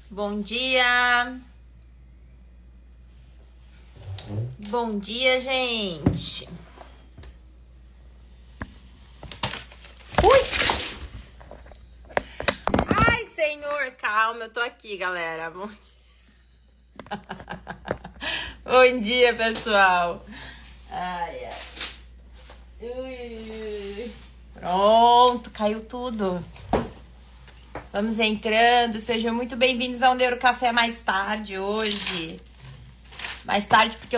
Bom dia! Bom dia, gente! Ui! Ai, senhor, calma, eu tô aqui, galera. Bom dia, pessoal! Ai, ai. Ui. Pronto, caiu tudo. Vamos entrando, sejam muito bem-vindos ao Neuro Café mais tarde hoje. Mais tarde porque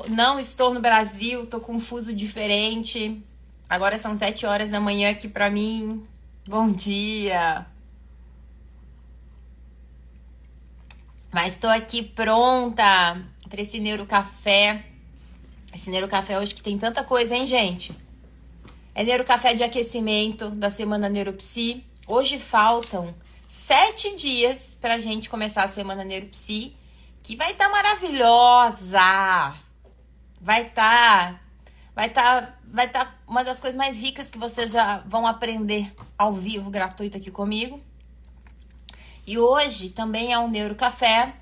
não estou no Brasil, tô com um fuso diferente. Agora são 7 horas da manhã aqui pra mim. Bom dia. Mas tô aqui pronta pra esse Neuro Café. Esse Neuro Café hoje que tem tanta coisa, hein, gente? É Neuro Café de aquecimento da semana Neuropsi. Hoje faltam 7 dias pra gente começar a semana Neuropsi, que vai estar maravilhosa. Vai estar uma das coisas mais ricas que vocês já vão aprender ao vivo, gratuito aqui comigo. E hoje também é um Neurocafé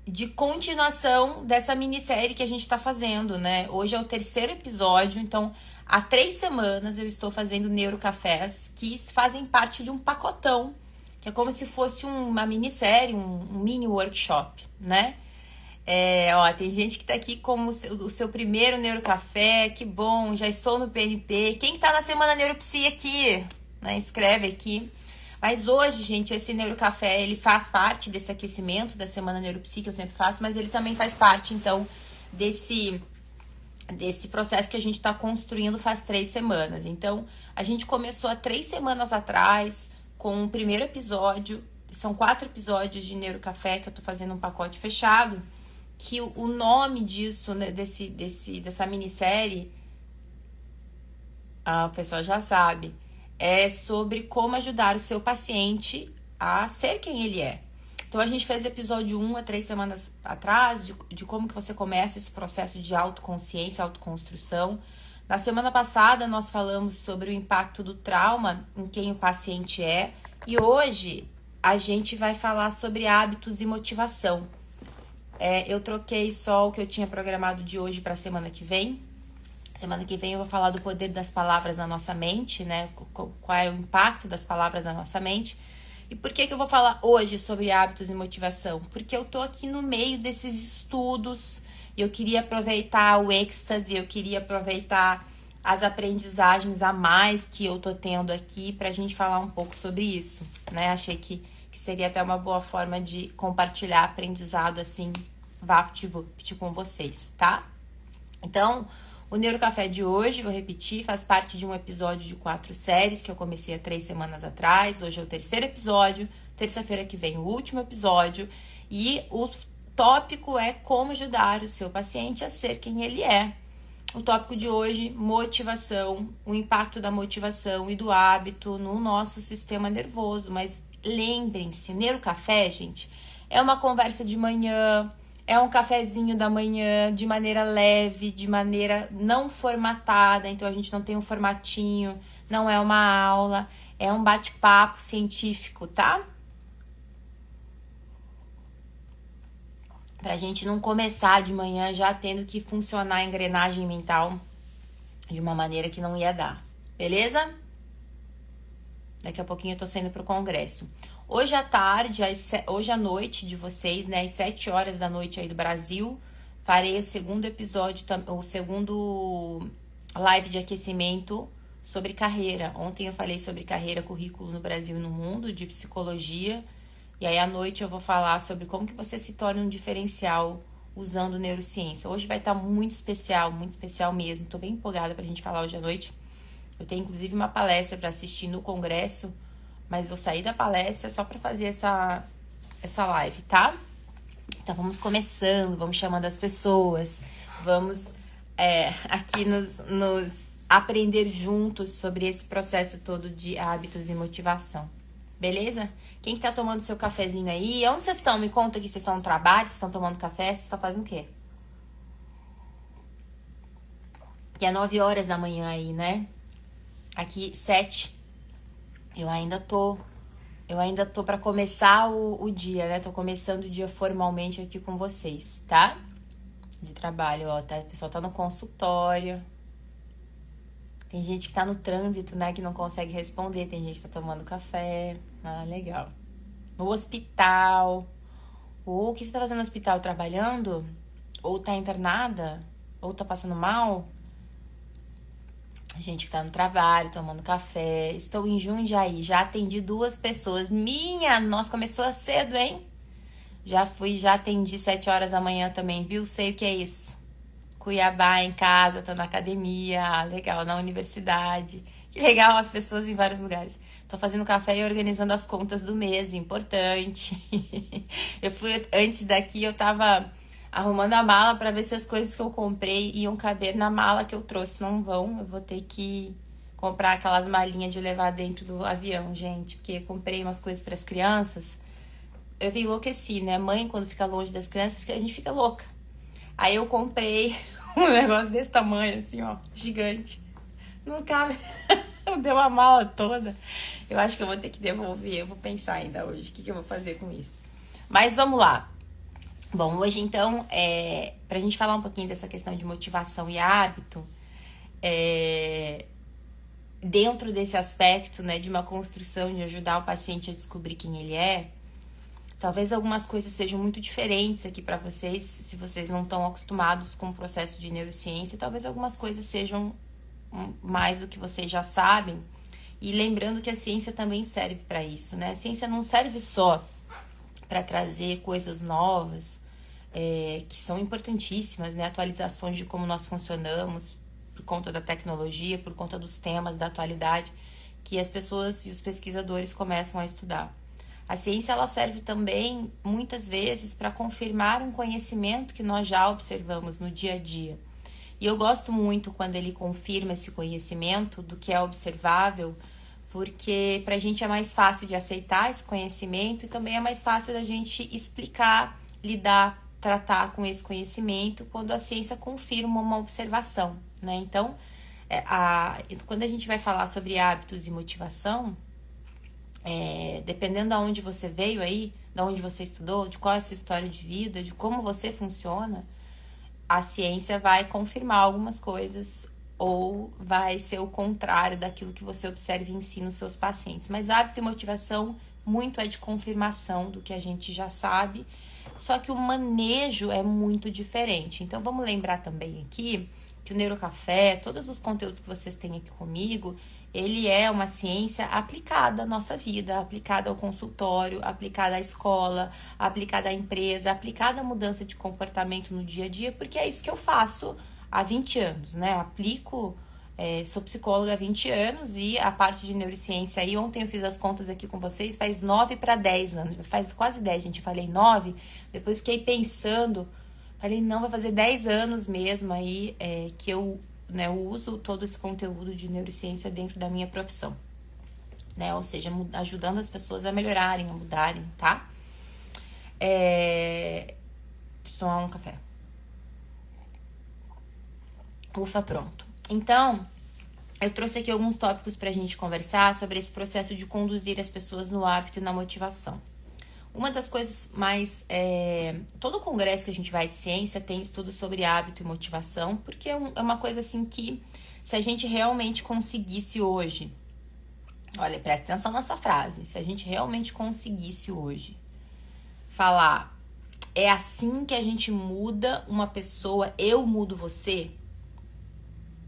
de continuação dessa minissérie que a gente está fazendo, né? Hoje é o 3º episódio, então há 3 semanas eu estou fazendo Neurocafés que fazem parte de um pacotão, que é como se fosse uma minissérie, um mini workshop, né? Tem gente que tá aqui como o seu primeiro Neurocafé, que bom, já estou no PNP. Quem que tá na semana Neuropsi aqui? Né? Escreve aqui. Mas hoje, gente, esse Neurocafé, ele faz parte desse aquecimento da semana Neuropsi que eu sempre faço, mas ele também faz parte, então, desse processo que a gente tá construindo faz 3 semanas. Então, a gente começou há 3 semanas atrás com o primeiro episódio. São 4 episódios de Neurocafé que eu tô fazendo um pacote fechado. Que o nome disso, né, dessa minissérie, o pessoal já sabe, é sobre como ajudar o seu paciente a ser quem ele é. Então, a gente fez episódio 1 há 3 semanas atrás, de como que você começa esse processo de autoconsciência, autoconstrução. Na semana passada, nós falamos sobre o impacto do trauma em quem o paciente é. E hoje, a gente vai falar sobre hábitos e motivação. Eu troquei só o que eu tinha programado de hoje para a semana que vem. Semana que vem eu vou falar do poder das palavras na nossa mente, né? Qual é o impacto das palavras na nossa mente. E por que eu vou falar hoje sobre hábitos e motivação? Porque eu tô aqui no meio desses estudos e eu queria aproveitar o êxtase, eu queria aproveitar as aprendizagens a mais que eu tô tendo aqui pra gente falar um pouco sobre isso, né? Achei que seria até uma boa forma de compartilhar aprendizado assim, vapt-vupt com vocês, tá? Então, o Neurocafé de hoje, vou repetir, faz parte de um episódio de 4 séries que eu comecei há 3 semanas atrás. Hoje é o 3º episódio, terça-feira que vem o último episódio. E o tópico é como ajudar o seu paciente a ser quem ele é. O tópico de hoje, motivação, o impacto da motivação e do hábito no nosso sistema nervoso. Mas lembrem-se, Neurocafé, gente, é uma conversa de manhã, é um cafezinho da manhã, de maneira leve, de maneira não formatada. Então, a gente não tem um formatinho, não é uma aula, é um bate-papo científico, tá? Pra gente não começar de manhã já tendo que funcionar a engrenagem mental de uma maneira que não ia dar, beleza? Daqui a pouquinho eu tô saindo pro congresso. Hoje à tarde, hoje à noite de vocês, né, às 7 horas da noite aí do Brasil, farei o segundo episódio, o segundo live de aquecimento sobre carreira. Ontem eu falei sobre carreira, currículo no Brasil e no mundo, de psicologia. E aí à noite eu vou falar sobre como que você se torna um diferencial usando neurociência. Hoje vai estar muito especial mesmo. Tô bem empolgada pra gente falar hoje à noite. Eu tenho inclusive uma palestra para assistir no congresso, mas vou sair da palestra só para fazer essa live, tá? Então vamos começando, vamos chamando as pessoas, vamos aqui nos aprender juntos sobre esse processo todo de hábitos e motivação. Beleza? Quem que tá tomando seu cafezinho aí? Onde vocês estão? Me conta aqui, vocês estão no trabalho, vocês estão tomando café, vocês estão fazendo o quê? Que é 9 horas da manhã aí, né? Aqui, 7. Eu ainda tô Eu ainda tô pra começar o dia, né? Tô começando o dia formalmente aqui com vocês, tá? De trabalho, ó, tá? O pessoal tá no consultório. Tem gente que tá no trânsito, né? Que não consegue responder. Tem gente que tá tomando café. Ah, legal. No hospital. Ou o que você tá fazendo no hospital? Trabalhando? Ou tá internada? Ou tá passando mal? Gente que tá no trabalho, tomando café. Estou em Jundiaí. Já atendi 2 pessoas. Nossa, começou cedo, hein? Já atendi 7 horas da manhã também, viu? Sei o que é isso. Cuiabá em casa, tô na academia, legal, na universidade. Que legal, as pessoas em vários lugares. Tô fazendo café e organizando as contas do mês, importante. Antes daqui, eu tava arrumando a mala pra ver se as coisas que eu comprei iam caber na mala que eu trouxe. Não vão, eu vou ter que comprar aquelas malinhas de levar dentro do avião, gente. Porque eu comprei umas coisas pras crianças. Eu enlouqueci, né? Mãe, quando fica longe das crianças, a gente fica louca. Aí eu comprei um negócio desse tamanho, assim, ó, gigante. Não cabe. Deu a mala toda. Eu acho que eu vou ter que devolver. Eu vou pensar ainda hoje o que eu vou fazer com isso. Mas vamos lá. Bom, hoje então, pra gente falar um pouquinho dessa questão de motivação e hábito, dentro desse aspecto, né, de uma construção de ajudar o paciente a descobrir quem ele é, talvez algumas coisas sejam muito diferentes aqui para vocês, se vocês não estão acostumados com o processo de neurociência, talvez algumas coisas sejam mais do que vocês já sabem. E lembrando que a ciência também serve para isso, né? A ciência não serve só para trazer coisas novas, que são importantíssimas, né? Atualizações de como nós funcionamos, por conta da tecnologia, por conta dos temas da atualidade, que as pessoas e os pesquisadores começam a estudar. A ciência, ela serve também, muitas vezes, para confirmar um conhecimento que nós já observamos no dia a dia. E eu gosto muito quando ele confirma esse conhecimento do que é observável, porque para a gente é mais fácil de aceitar esse conhecimento e também é mais fácil da gente explicar, lidar, tratar com esse conhecimento quando a ciência confirma uma observação, né? Então, quando a gente vai falar sobre hábitos e motivação, dependendo de onde você veio aí, de onde você estudou, de qual é a sua história de vida, de como você funciona, a ciência vai confirmar algumas coisas ou vai ser o contrário daquilo que você observa e ensina os seus pacientes. Mas hábito e motivação muito é de confirmação do que a gente já sabe, só que o manejo é muito diferente. Então vamos lembrar também aqui que o Neurocafé, todos os conteúdos que vocês têm aqui comigo, ele é uma ciência aplicada à nossa vida, aplicada ao consultório, aplicada à escola, aplicada à empresa, aplicada à mudança de comportamento no dia a dia, porque é isso que eu faço há 20 anos, né? Aplico, sou psicóloga há 20 anos e a parte de neurociência aí, ontem eu fiz as contas aqui com vocês, faz 9 para 10 anos, faz quase 10, gente, eu falei 9, depois fiquei pensando, falei, não, vai fazer 10 anos mesmo aí que eu uso todo esse conteúdo de neurociência dentro da minha profissão, né? Ou seja, ajudando as pessoas a melhorarem, a mudarem, tá? Deixa eu tomar um café. Ufa, pronto. Então, eu trouxe aqui alguns tópicos pra gente conversar sobre esse processo de conduzir as pessoas no hábito e na motivação. Uma das coisas mais... todo congresso que a gente vai de ciência tem estudo sobre hábito e motivação, porque é uma coisa assim que, se a gente realmente conseguisse hoje... Olha, presta atenção nessa frase. Se a gente realmente conseguisse hoje falar, é assim que a gente muda uma pessoa, eu mudo você,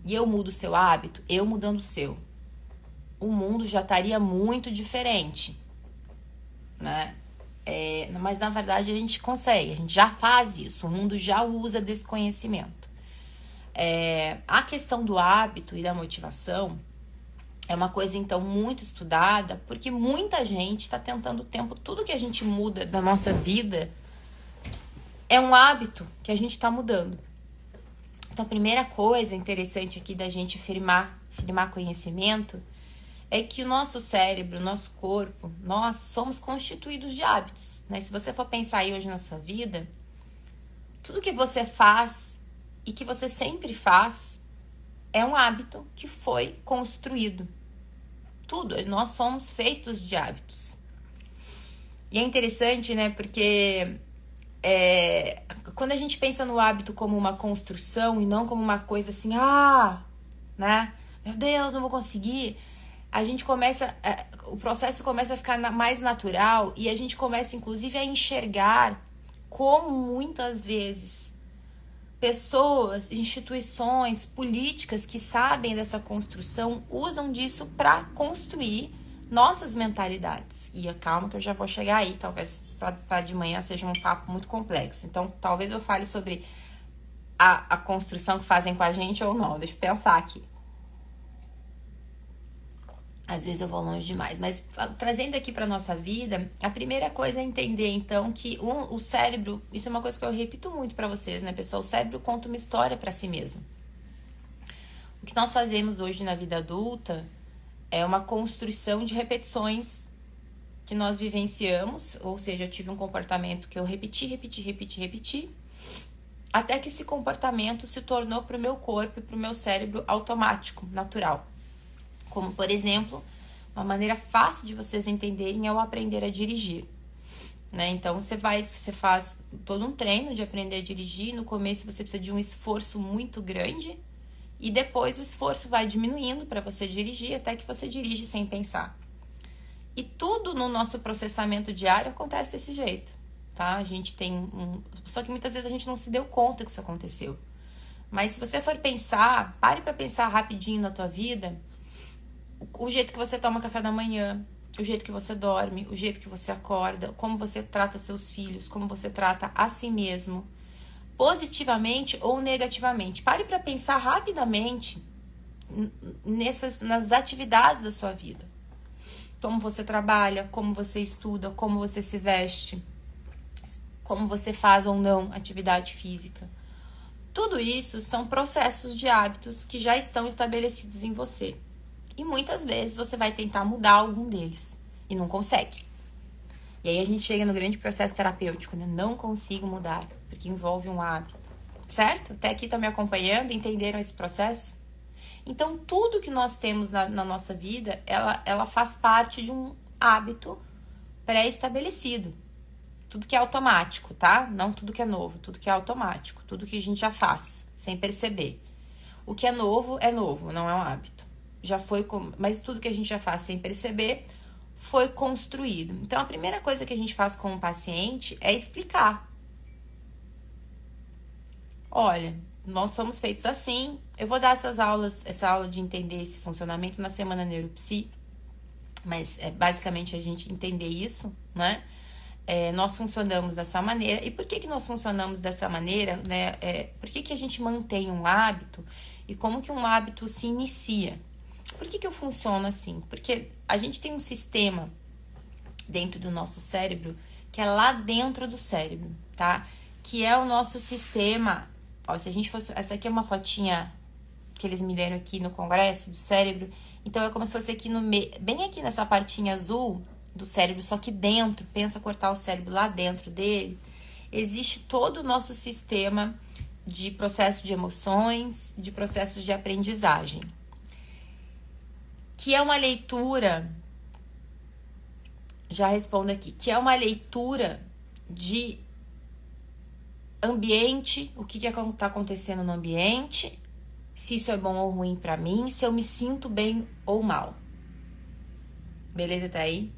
e eu mudo o seu hábito, eu mudando o seu, o mundo já estaria muito diferente, né? Mas na verdade a gente consegue, a gente já faz isso, o mundo já usa desse conhecimento. A questão do hábito e da motivação é uma coisa então muito estudada, porque muita gente está tentando o tempo, tudo que a gente muda da nossa vida é um hábito que a gente está mudando. Então a primeira coisa interessante aqui da gente firmar conhecimento é que o nosso cérebro, o nosso corpo, nós somos constituídos de hábitos, né? Se você for pensar aí hoje na sua vida, tudo que você faz e que você sempre faz é um hábito que foi construído. Tudo, nós somos feitos de hábitos. E é interessante, né? Porque quando a gente pensa no hábito como uma construção e não como uma coisa assim, né? Meu Deus, não vou conseguir. A gente começa, o processo começa a ficar mais natural e a gente começa, inclusive, a enxergar como muitas vezes pessoas, instituições, políticas que sabem dessa construção usam disso para construir nossas mentalidades. E calma que eu já vou chegar aí, talvez para de manhã seja um papo muito complexo. Então, talvez eu fale sobre a construção que fazem com a gente ou não. Deixa eu pensar aqui. Às vezes eu vou longe demais, mas trazendo aqui para nossa vida, a primeira coisa é entender, então, que o cérebro, isso é uma coisa que eu repito muito para vocês, né, pessoal? O cérebro conta uma história para si mesmo. O que nós fazemos hoje na vida adulta é uma construção de repetições que nós vivenciamos, ou seja, eu tive um comportamento que eu repeti, até que esse comportamento se tornou para o meu corpo e para o meu cérebro automático, natural. Como, por exemplo, uma maneira fácil de vocês entenderem é o aprender a dirigir, né? Então, você faz todo um treino de aprender a dirigir. No começo, você precisa de um esforço muito grande e depois o esforço vai diminuindo para você dirigir até que você dirige sem pensar. E tudo no nosso processamento diário acontece desse jeito, tá? A gente tem só que muitas vezes a gente não se deu conta que isso aconteceu. Mas se você for pensar, pare para pensar rapidinho na tua vida, o jeito que você toma café da manhã, o jeito que você dorme, o jeito que você acorda, como você trata seus filhos, como você trata a si mesmo, positivamente ou negativamente. Pare para pensar rapidamente nas atividades da sua vida. Como você trabalha, como você estuda, como você se veste, como você faz ou não atividade física. Tudo isso são processos de hábitos que já estão estabelecidos em você. E muitas vezes você vai tentar mudar algum deles e não consegue. E aí a gente chega no grande processo terapêutico, né? Não consigo mudar, porque envolve um hábito. Certo? Até aqui estão me acompanhando? Entenderam esse processo? Então, tudo que nós temos na nossa vida, ela faz parte de um hábito pré-estabelecido. Tudo que é automático, tá? Não tudo que é novo, tudo que é automático. Tudo que a gente já faz, sem perceber. O que é novo, não é um hábito. Mas tudo que a gente já faz sem perceber foi construído. Então, a primeira coisa que a gente faz com o paciente é explicar. Olha, nós somos feitos assim. Eu vou dar essa aula de entender esse funcionamento na semana Neuropsi, mas é basicamente a gente entender isso, né? Nós funcionamos dessa maneira. E por que nós funcionamos dessa maneira, né? Por que a gente mantém um hábito e como que um hábito se inicia? Por que eu funciono assim? Porque a gente tem um sistema dentro do nosso cérebro que é lá dentro do cérebro, tá? Que é o nosso sistema. Ó, se a gente fosse... Essa aqui é uma fotinha que eles me deram aqui no congresso do cérebro. Então, é como se fosse aqui no meio, bem aqui nessa partinha azul do cérebro, só que dentro, pensa cortar o cérebro lá dentro dele, existe todo o nosso sistema de processo de emoções, de processos de aprendizagem. Que é uma leitura, já respondo aqui, que é uma leitura de ambiente, o que está acontecendo no ambiente, se isso é bom ou ruim para mim, se eu me sinto bem ou mal. Beleza, tá aí?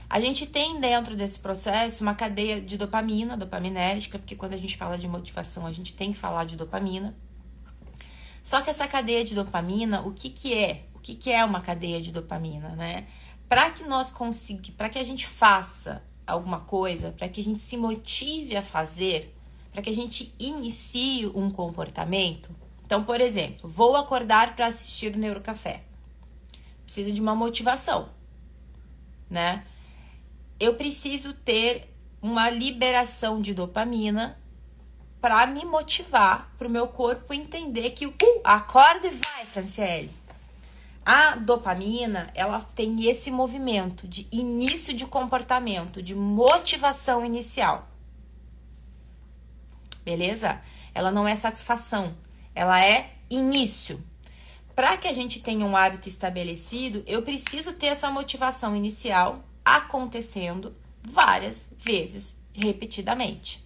A gente tem dentro desse processo uma cadeia de dopamina, dopaminérgica, porque quando a gente fala de motivação, a gente tem que falar de dopamina. Só que essa cadeia de dopamina, o que é? O que é uma cadeia de dopamina, né? Para que a gente faça alguma coisa, para que a gente se motive a fazer, para que a gente inicie um comportamento. Então, por exemplo, vou acordar para assistir o Neurocafé. Precisa de uma motivação, né? Eu preciso ter uma liberação de dopamina para me motivar, para o meu corpo entender que acorda e vai, Franciele. A dopamina, ela tem esse movimento de início de comportamento, de motivação inicial. Beleza? Ela não é satisfação, ela é início. Para que a gente tenha um hábito estabelecido, eu preciso ter essa motivação inicial acontecendo várias vezes, repetidamente.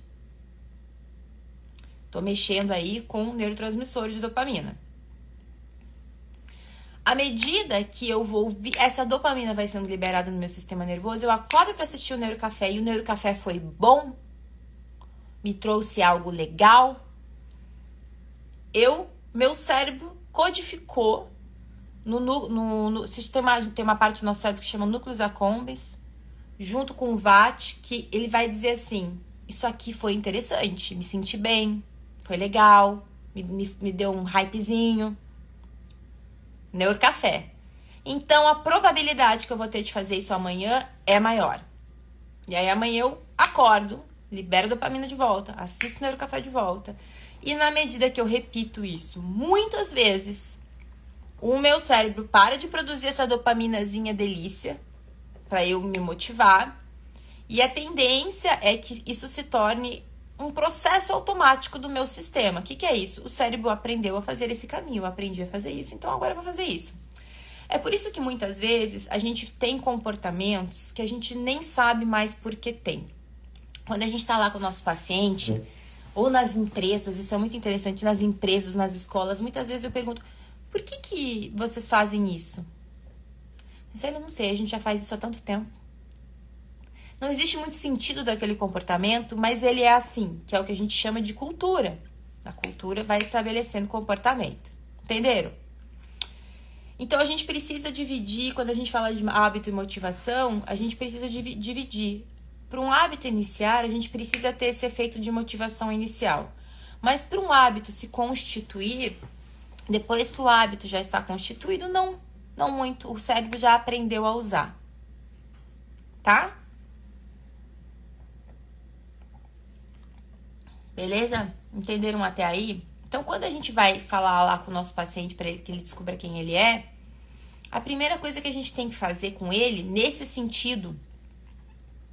Tô mexendo aí com o neurotransmissor de dopamina. À medida que eu vou essa dopamina vai sendo liberada no meu sistema nervoso, eu acordo para assistir o Neurocafé e o Neurocafé foi bom, me trouxe algo legal. Meu cérebro codificou no sistema, tem uma parte do nosso cérebro que chama núcleos accumbens, junto com o VAT, que ele vai dizer assim: isso aqui foi interessante, me senti bem, foi legal, me deu um hypezinho. Neurocafé. Então, a probabilidade que eu vou ter de fazer isso amanhã é maior. E aí, amanhã eu acordo, libero dopamina de volta, assisto o Neurocafé de volta. E na medida que eu repito isso muitas vezes, o meu cérebro para de produzir essa dopaminazinha delícia para eu me motivar. E a tendência é que isso se torne um processo automático do meu sistema. O que é isso? O cérebro aprendeu a fazer esse caminho, eu aprendi a fazer isso, então agora eu vou fazer isso. É por isso que muitas vezes a gente tem comportamentos que a gente nem sabe mais por que tem. Quando a gente tá lá com o nosso paciente, ou nas empresas, isso é muito interessante, nas empresas, nas escolas, muitas vezes eu pergunto: por que vocês fazem isso? Eu não sei, a gente já faz isso há tanto tempo. Não existe muito sentido daquele comportamento, mas ele é assim, que é o que a gente chama de cultura. A cultura vai estabelecendo comportamento. Entenderam? Então, a gente precisa dividir, quando a gente fala de hábito e motivação, a gente precisa dividir. Para um hábito iniciar, a gente precisa ter esse efeito de motivação inicial. Mas para um hábito se constituir, depois que o hábito já está constituído, não muito. O cérebro já aprendeu a usar. Tá? Beleza? Entenderam até aí? Então, quando a gente vai falar lá com o nosso paciente para que ele descubra quem ele é, a primeira coisa que a gente tem que fazer com ele, nesse sentido,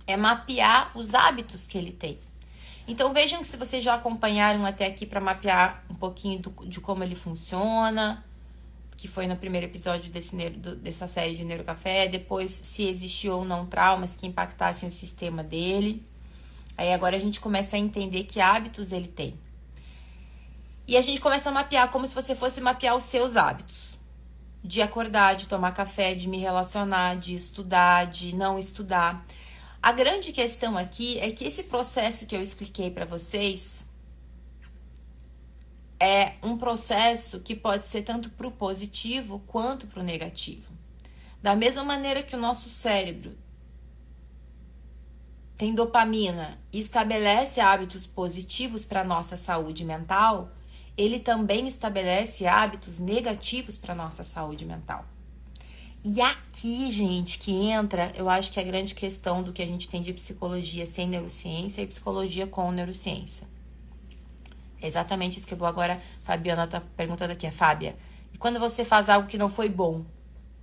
é mapear os hábitos que ele tem. Então, vejam que se vocês já acompanharam até aqui para mapear um pouquinho de como ele funciona, que foi no primeiro episódio dessa série de Neurocafé, depois se existiu ou não traumas que impactassem o sistema dele. Aí agora a gente começa a entender que hábitos ele tem. E a gente começa a mapear como se você fosse mapear os seus hábitos. De acordar, de tomar café, de me relacionar, de estudar, de não estudar. A grande questão aqui é que esse processo que eu expliquei para vocês é um processo que pode ser tanto pro positivo quanto pro negativo. Da mesma maneira que o nosso cérebro tem dopamina e estabelece hábitos positivos para a nossa saúde mental, ele também estabelece hábitos negativos para a nossa saúde mental. E aqui, gente, que entra, eu acho que é a grande questão do que a gente tem de psicologia sem neurociência e psicologia com neurociência. É exatamente isso que eu vou agora. Fabiana tá perguntando aqui, Fábia. E quando você faz algo que não foi bom,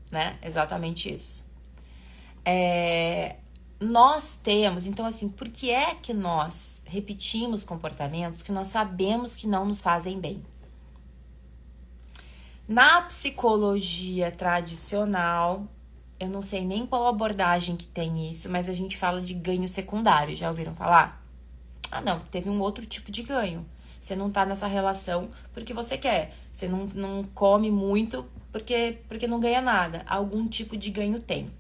né? Exatamente isso. Nós temos, então assim, por que é que nós repetimos comportamentos que nós sabemos que não nos fazem bem? Na psicologia tradicional, eu não sei nem qual abordagem que tem isso, mas a gente fala de ganho secundário, já ouviram falar? Ah não, teve um outro tipo de ganho. Você não tá nessa relação porque você quer. Você não come muito porque não ganha nada. Algum tipo de ganho tem.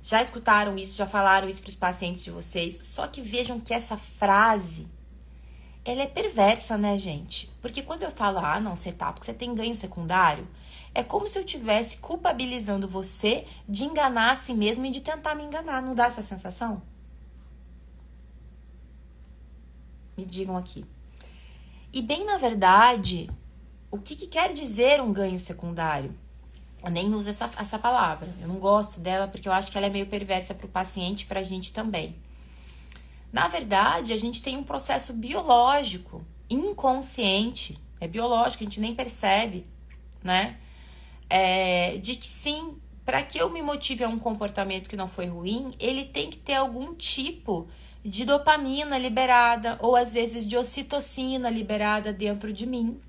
Já escutaram isso, já falaram isso para os pacientes de vocês. Só que vejam que essa frase, ela é perversa, né, gente? Porque quando eu falo, não, você tá porque você tem ganho secundário, é como se eu estivesse culpabilizando você de enganar a si mesmo e de tentar me enganar. Não dá essa sensação? Me digam aqui. E bem, na verdade, o que quer dizer um ganho secundário? Eu nem uso essa palavra. Eu não gosto dela porque eu acho que ela é meio perversa para o paciente e para a gente também. Na verdade, a gente tem um processo biológico, inconsciente. É biológico, a gente nem percebe, né? De que sim, para que eu me motive a um comportamento que não foi ruim, ele tem que ter algum tipo de dopamina liberada, ou às vezes de ocitocina liberada dentro de mim,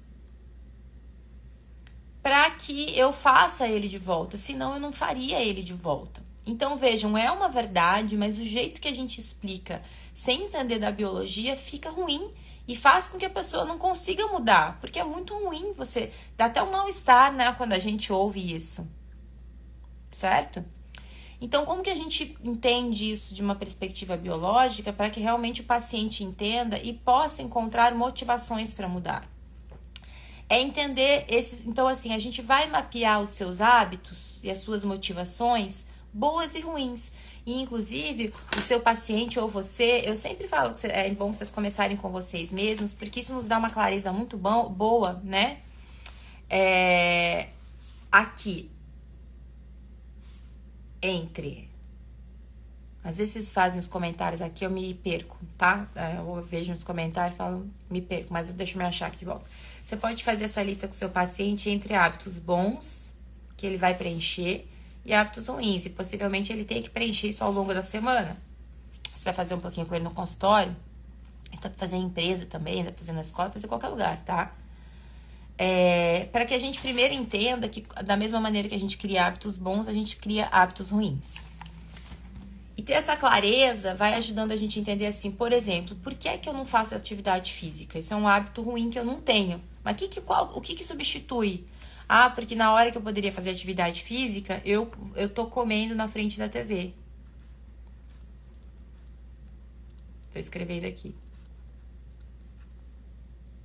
para que eu faça ele de volta, senão eu não faria ele de volta. Então, vejam, é uma verdade, mas o jeito que a gente explica sem entender da biologia fica ruim e faz com que a pessoa não consiga mudar, porque é muito ruim, você dá até um mal-estar, né, quando a gente ouve isso, certo? Então, como que a gente entende isso de uma perspectiva biológica para que realmente o paciente entenda e possa encontrar motivações para mudar? É entender esses. Então, assim, a gente vai mapear os seus hábitos e as suas motivações, boas e ruins. E, inclusive, o seu paciente ou você, eu sempre falo que é bom vocês começarem com vocês mesmos, porque isso nos dá uma clareza muito boa, né? Aqui. Entre. Às vezes vocês fazem os comentários aqui, eu me perco, tá? Eu vejo nos comentários e falo, me perco, mas eu deixo me achar aqui de volta. Você pode fazer essa lista com o seu paciente entre hábitos bons, que ele vai preencher, e hábitos ruins. E possivelmente ele tem que preencher isso ao longo da semana. Você vai fazer um pouquinho com ele no consultório, você dá pra fazer em empresa também, dá pra fazer na escola, fazer em qualquer lugar, tá? Para que a gente primeiro entenda que da mesma maneira que a gente cria hábitos bons, a gente cria hábitos ruins. E ter essa clareza vai ajudando a gente a entender assim, por exemplo, por que é que eu não faço atividade física? Isso é um hábito ruim que eu não tenho. Mas o que substitui? Ah, porque na hora que eu poderia fazer atividade física, eu tô comendo na frente da TV. Tô escrevendo aqui.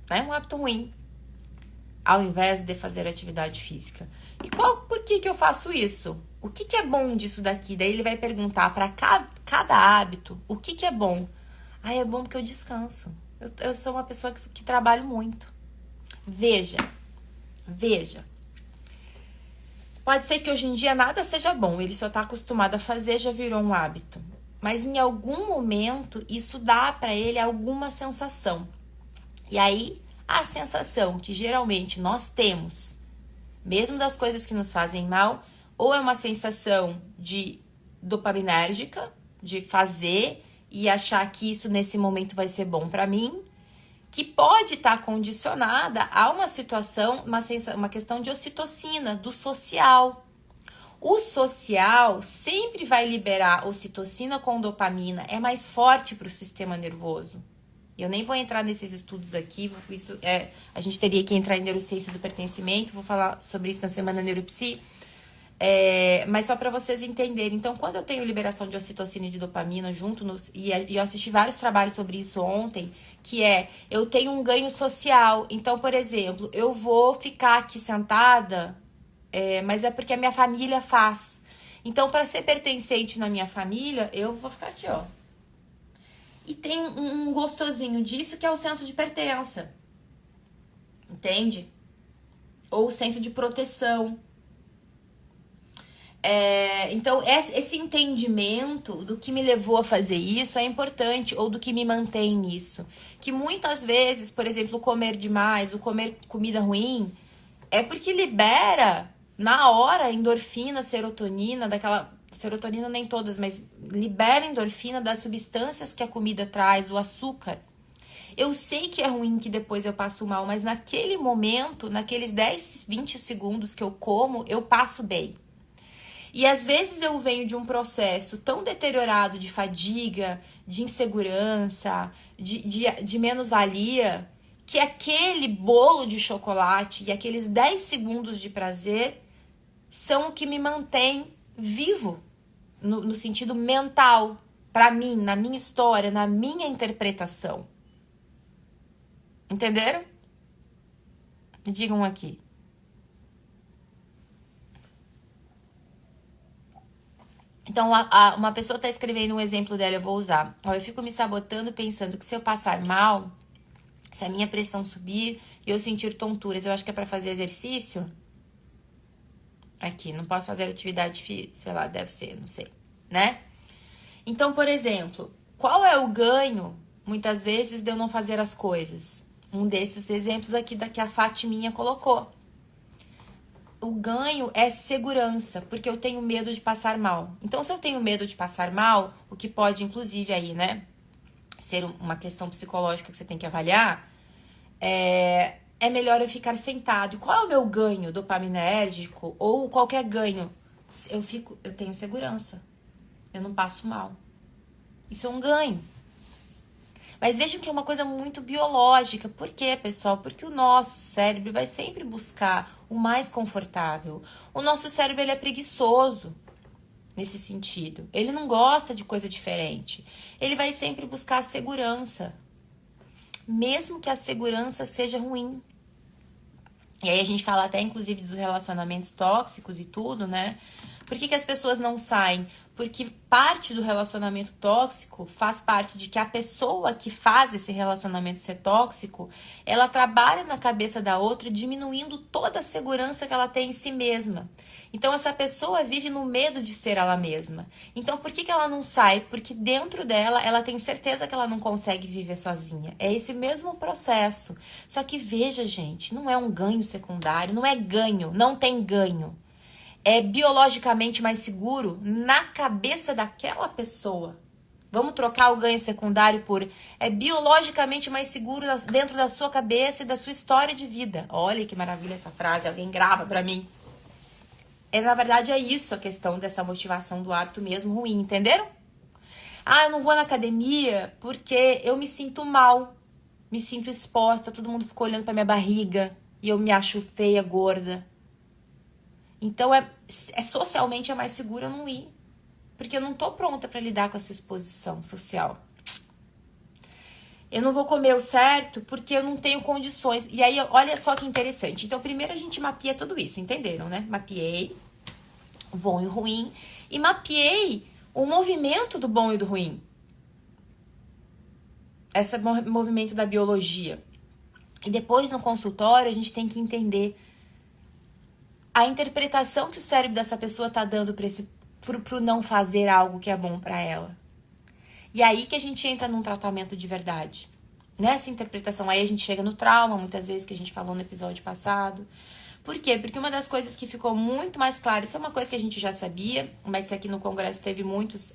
É um hábito ruim, ao invés de fazer atividade física. E por que eu faço isso? O que é bom disso daqui? Daí ele vai perguntar para cada hábito o que é bom. Ah, é bom porque eu descanso. Eu sou uma pessoa que trabalho muito. Veja. Pode ser que hoje em dia nada seja bom, ele só tá acostumado a fazer, já virou um hábito. Mas em algum momento isso dá para ele alguma sensação. E aí, a sensação que geralmente nós temos, mesmo das coisas que nos fazem mal, ou é uma sensação de dopaminérgica, de fazer e achar que isso nesse momento vai ser bom para mim, que pode estar condicionada a uma situação, uma questão de ocitocina, do social. O social sempre vai liberar ocitocina com dopamina, é mais forte para o sistema nervoso. Eu nem vou entrar nesses estudos aqui, isso a gente teria que entrar em neurociência do pertencimento, vou falar sobre isso na semana neuropsi, mas só para vocês entenderem. Então, quando eu tenho liberação de ocitocina e de dopamina junto, e eu assisti vários trabalhos sobre isso ontem, que eu tenho um ganho social. Então, por exemplo, eu vou ficar aqui sentada, mas é porque a minha família faz. Então, para ser pertencente na minha família, eu vou ficar aqui, ó. E tem um gostosinho disso que é o senso de pertença. Entende? Ou o senso de proteção. Então, esse entendimento do que me levou a fazer isso é importante, ou do que me mantém nisso. Que muitas vezes, por exemplo, comer demais, ou comer comida ruim, é porque libera, na hora, endorfina, serotonina, serotonina nem todas, mas libera endorfina das substâncias que a comida traz, do açúcar. Eu sei que é ruim, que depois eu passo mal, mas naquele momento, naqueles 10, 20 segundos que eu como, eu passo bem. E às vezes eu venho de um processo tão deteriorado de fadiga, de insegurança, de menos-valia, que aquele bolo de chocolate e aqueles 10 segundos de prazer são o que me mantém vivo, no sentido mental, para mim, na minha história, na minha interpretação. Entenderam? Digam aqui. Então, uma pessoa está escrevendo um exemplo dela, eu vou usar. Eu fico me sabotando pensando que se eu passar mal, se a minha pressão subir e eu sentir tonturas, eu acho que é para fazer exercício? Aqui, não posso fazer atividade física, sei lá, deve ser, não sei, né? Então, por exemplo, qual é o ganho, muitas vezes, de eu não fazer as coisas? Um desses exemplos aqui que a Fatiminha colocou. O ganho é segurança, porque eu tenho medo de passar mal. Então, se eu tenho medo de passar mal, o que pode, inclusive, aí, né, ser uma questão psicológica que você tem que avaliar, é melhor eu ficar sentado. E qual é o meu ganho dopaminérgico ou qualquer ganho? Eu tenho segurança. eu não passo mal. Isso é um ganho. Mas vejam que é uma coisa muito biológica. Por quê, pessoal? Porque o nosso cérebro vai sempre buscar o mais confortável. O nosso cérebro, ele é preguiçoso nesse sentido. Ele não gosta de coisa diferente. Ele vai sempre buscar a segurança. Mesmo que a segurança seja ruim. E aí a gente fala até, inclusive, dos relacionamentos tóxicos e tudo, né? Por que as pessoas não saem? Porque parte do relacionamento tóxico faz parte de que a pessoa que faz esse relacionamento ser tóxico, ela trabalha na cabeça da outra, diminuindo toda a segurança que ela tem em si mesma. Então, essa pessoa vive no medo de ser ela mesma. Então, por que ela não sai? Porque dentro dela, ela tem certeza que ela não consegue viver sozinha. É esse mesmo processo. Só que veja, gente, não é um ganho secundário, não é ganho, não tem ganho. É biologicamente mais seguro na cabeça daquela pessoa. Vamos trocar o ganho secundário por é biologicamente mais seguro dentro da sua cabeça e da sua história de vida. Olha que maravilha essa frase, alguém grava pra mim. Na verdade, é isso a questão dessa motivação do hábito mesmo ruim, entenderam? Ah, eu não vou na academia porque eu me sinto mal, me sinto exposta, todo mundo ficou olhando pra minha barriga e eu me acho feia, gorda. Então, socialmente é mais seguro eu não ir. Porque eu não tô pronta para lidar com essa exposição social. Eu não vou comer o certo porque eu não tenho condições. E aí, olha só que interessante. Então, primeiro a gente mapeia tudo isso, entenderam, né? Mapeei o bom e o ruim. E mapeei o movimento do bom e do ruim. Esse movimento da biologia. E depois, no consultório, a gente tem que entender a interpretação que o cérebro dessa pessoa tá dando pro não fazer algo que é bom para ela. E aí que a gente entra num tratamento de verdade. Nessa interpretação, aí a gente chega no trauma, muitas vezes, que a gente falou no episódio passado. Por quê? Porque uma das coisas que ficou muito mais clara, isso é uma coisa que a gente já sabia, mas que aqui no Congresso teve muitos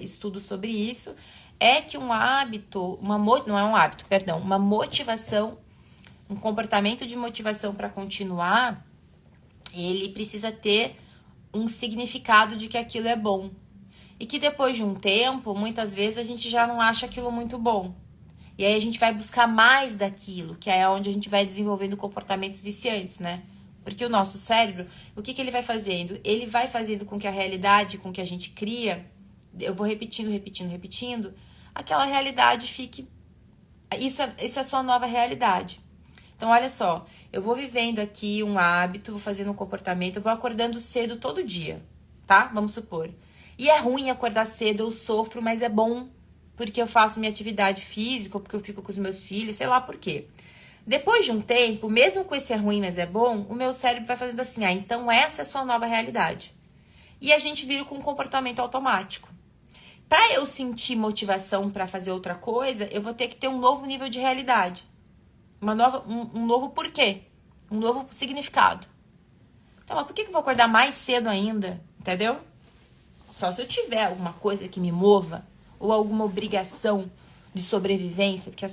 estudos sobre isso, é que um hábito, não é um hábito, perdão, uma motivação, um comportamento de motivação para continuar, ele precisa ter um significado de que aquilo é bom. E que depois de um tempo, muitas vezes a gente já não acha aquilo muito bom. E aí a gente vai buscar mais daquilo, que é onde a gente vai desenvolvendo comportamentos viciantes, né? Porque o nosso cérebro, o que ele vai fazendo? Ele vai fazendo com que a realidade, com que a gente cria, eu vou repetindo, aquela realidade fique... Isso é a sua nova realidade. Então, olha só, eu vou vivendo aqui um hábito, vou fazendo um comportamento, eu vou acordando cedo todo dia, tá? Vamos supor. E é ruim acordar cedo, eu sofro, mas é bom, porque eu faço minha atividade física, ou porque eu fico com os meus filhos, sei lá por quê. Depois de um tempo, mesmo com esse é ruim, mas é bom, o meu cérebro vai fazendo assim, então essa é a sua nova realidade. E a gente vira com um comportamento automático. Para eu sentir motivação para fazer outra coisa, eu vou ter que ter um novo nível de realidade. Um novo porquê, um novo significado. Então, mas por que eu vou acordar mais cedo ainda? Entendeu? Só se eu tiver alguma coisa que me mova ou alguma obrigação de sobrevivência, porque a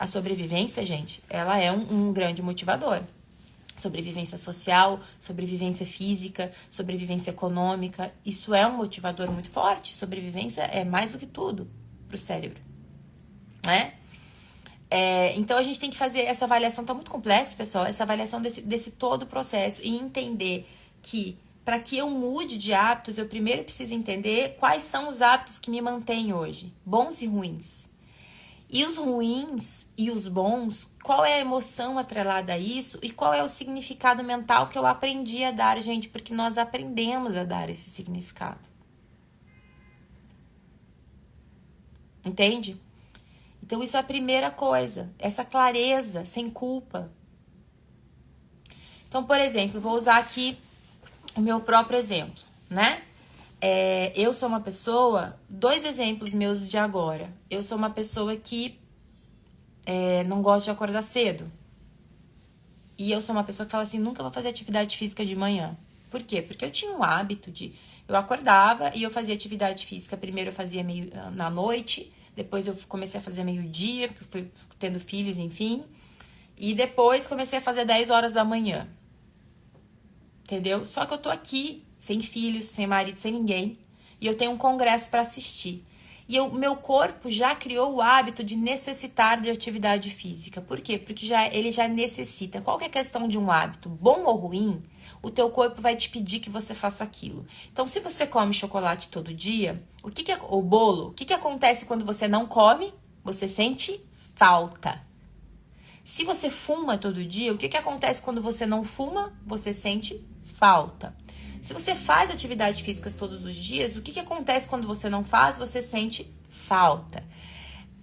sobrevivência, gente, ela é um grande motivador. Sobrevivência social, sobrevivência física, sobrevivência econômica, isso é um motivador muito forte. Sobrevivência é mais do que tudo pro cérebro, né? Então a gente tem que fazer essa avaliação, tá muito complexo, pessoal, essa avaliação desse todo o processo e entender que para que eu mude de hábitos, eu primeiro preciso entender quais são os hábitos que me mantêm hoje, bons e ruins. E os ruins e os bons, qual é a emoção atrelada a isso e qual é o significado mental que eu aprendi a dar, gente, porque nós aprendemos a dar esse significado. Entende? Então, isso é a primeira coisa, essa clareza, sem culpa. Então, por exemplo, vou usar aqui o meu próprio exemplo, né? Eu sou uma pessoa, 2 exemplos meus de agora. Eu sou uma pessoa que não gosta de acordar cedo. E eu sou uma pessoa que fala assim, nunca vou fazer atividade física de manhã. Por quê? Porque eu tinha um hábito de... Eu acordava e eu fazia atividade física. Primeiro eu fazia meio na noite... Depois eu comecei a fazer meio-dia, porque eu fui tendo filhos, enfim. E depois comecei a fazer 10 horas da manhã. Entendeu? Só que eu tô aqui, sem filhos, sem marido, sem ninguém. e eu tenho um congresso para assistir. E meu corpo já criou o hábito de necessitar de atividade física. Por quê? Porque ele já necessita. Qual que é a questão de um hábito? Bom ou ruim, o teu corpo vai te pedir que você faça aquilo. Então, se você come chocolate todo dia, o bolo, o que acontece quando você não come? Você sente falta. Se você fuma todo dia, o que acontece quando você não fuma? Você sente falta. Se você faz atividades físicas todos os dias, o que acontece quando você não faz? Você sente falta.